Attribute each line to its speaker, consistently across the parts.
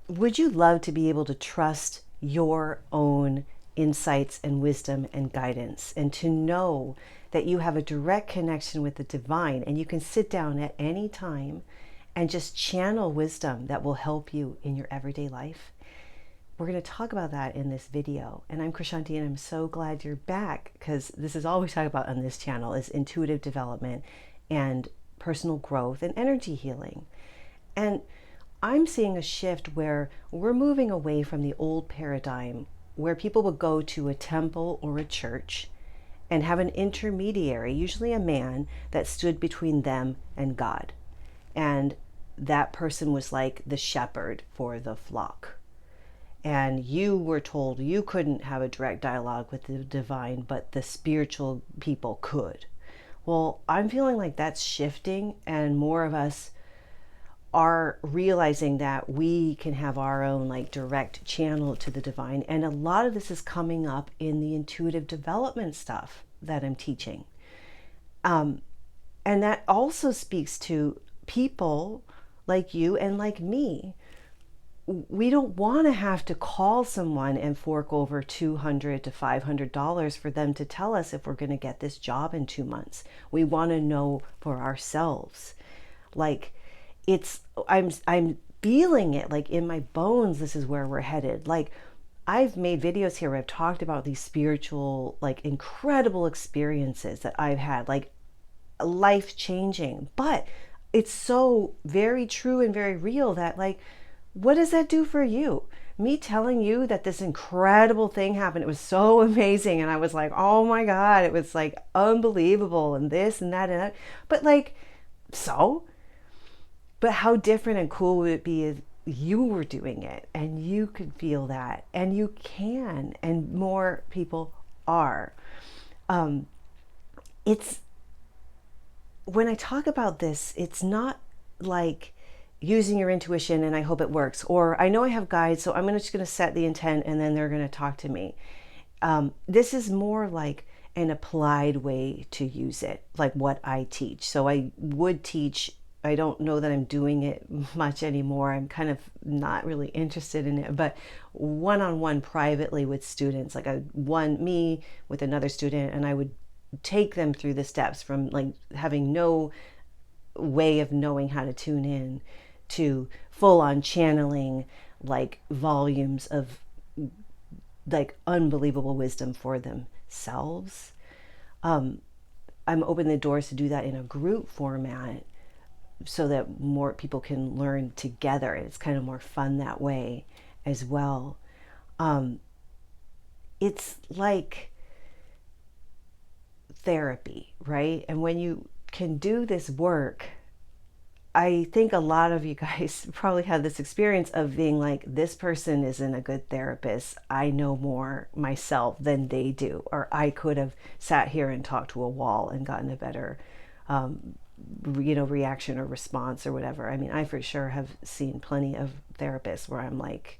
Speaker 1: Would you love to be able to trust your own insights and wisdom and guidance, and to know that you have a direct connection with the divine and you can sit down at any time and just channel wisdom that will help you in your everyday life? We're going to talk about that in this video. And I'm Krishanti, and I'm so glad you're back, because this is all we talk about on this channel is intuitive development and personal growth and energy healing. And I'm seeing a shift where we're moving away from the old paradigm where people would go to a temple or a church and have an intermediary, usually a man, that stood between them and God. And that person was like the shepherd for the flock. And you were told you couldn't have a direct dialogue with the divine, but the spiritual people could. Well, I'm feeling like that's shifting, and more of us are realizing that we can have our own like direct channel to the divine. And a lot of this is coming up in the intuitive development stuff that I'm teaching. And that also speaks to people like you and like me. We don't want to have to call someone and fork over $200 to $500 for them to tell us if we're going to get this job in 2 months. We want to know for ourselves. Like, I'm feeling it like in my bones. This is where we're headed. Like, I've made videos here where I've talked about these spiritual, like, incredible experiences that I've had, like life changing. But it's so very true and very real that, like, what does that do for you? Me telling you that this incredible thing happened, it was so amazing, and I was like, oh my God, it was like unbelievable, and this and that and that. But like, so? But how different and cool would it be if you were doing it and you could feel that, and you can, and more people are. It's, when I talk about this, it's not like using your intuition and I hope it works, or I know I have guides, so I'm just going to set the intent and then they're going to talk to me. This is more like an applied way to use it, like what I teach. So I would teach, I don't know that I'm doing it much anymore. I'm kind of not really interested in it, but one-on-one privately with students, like me with another student, and I would take them through the steps from like having no way of knowing how to tune in to full on channeling like volumes of like unbelievable wisdom for themselves. I'm opening the doors to do that in a group format so that more people can learn together. It's kind of more fun that way as well. It's like therapy, right? And when you can do this work, I think a lot of you guys probably have this experience of being like, this person isn't a good therapist. I know more myself than they do. Or I could have sat here and talked to a wall and gotten a better, reaction or response or whatever. I mean, I for sure have seen plenty of therapists where I'm like,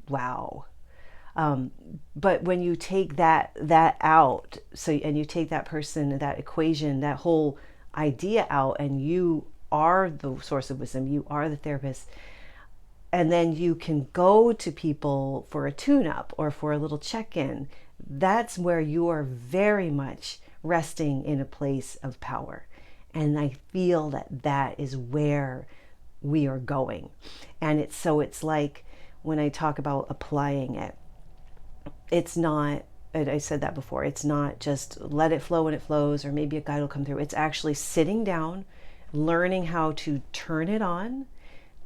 Speaker 1: wow. But when you take that out, so, and you take that person, that equation, that whole idea out, and you are the source of wisdom, you are the therapist, and then you can go to people for a tune-up or for a little check-in, that's where you are very much resting in a place of power. And I feel that that is where we are going. And it's like when I talk about applying it, it's not, I said that before, it's not just let it flow when it flows, or maybe a guide will come through. It's actually sitting down, learning how to turn it on,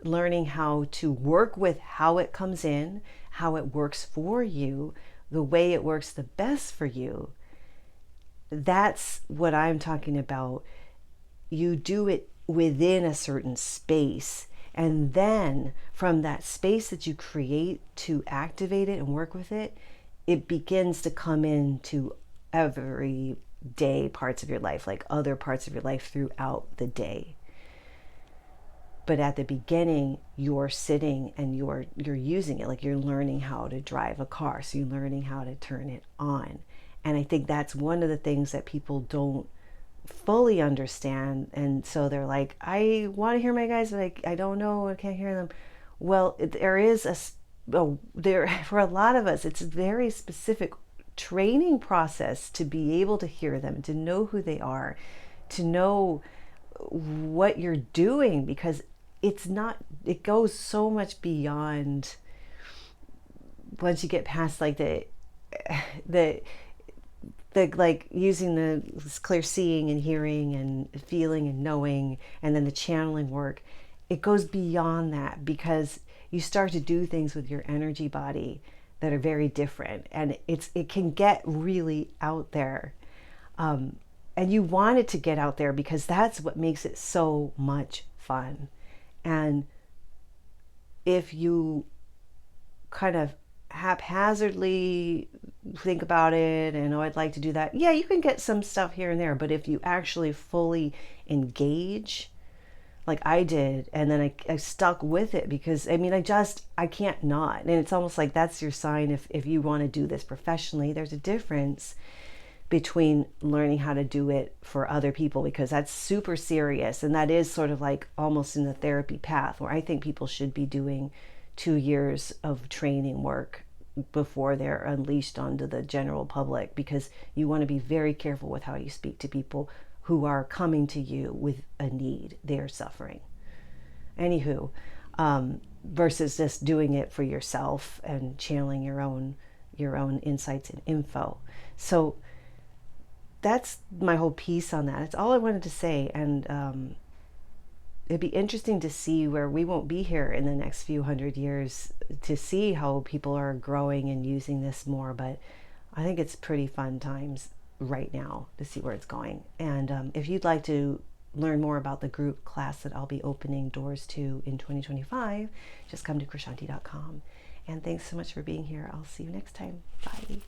Speaker 1: learning how to work with how it comes in, how it works for you, the way it works the best for you. That's what I'm talking about. You do it within a certain space, and then from that space that you create to activate it and work with it, it begins to come into everyday parts of your life, like other parts of your life throughout the day. But at the beginning, you're sitting and you're using it, like you're learning how to drive a car, so you're learning how to turn it on. And I think that's one of the things that people don't fully understand. And so they're like, I want to hear my guys, but I don't know, I can't hear them. Well, there is there for a lot of us, it's a very specific training process to be able to hear them, to know who they are, to know what you're doing, because it's not, it goes so much beyond once you get past like the like using the clear seeing and hearing and feeling and knowing, and then the channeling work. It goes beyond that, because you start to do things with your energy body that are very different, and it can get really out there, and you want it to get out there because that's what makes it so much fun. And if you kind of haphazardly think about it and, oh, I'd like to do that, yeah, you can get some stuff here and there. But if you actually fully engage, like I did, and then I stuck with it, because I mean, I can't not. And it's almost like that's your sign. If you want to do this professionally, there's a difference between learning how to do it for other people, because that's super serious, and that is sort of like almost in the therapy path, where I think people should be doing 2 years of training work before they're unleashed onto the general public, because you want to be very careful with how you speak to people who are coming to you with a need, they're suffering. Anywho, versus just doing it for yourself and channeling your own insights and info. So that's my whole piece on that. It's all I wanted to say. And it'd be interesting to see where we won't be here in the next few hundred years, to see how people are growing and using this more. But I think it's pretty fun times right now to see where it's going. And if you'd like to learn more about the group class that I'll be opening doors to in 2025, just come to Krishantiw.com. And thanks so much for being here. I'll see you next time. Bye.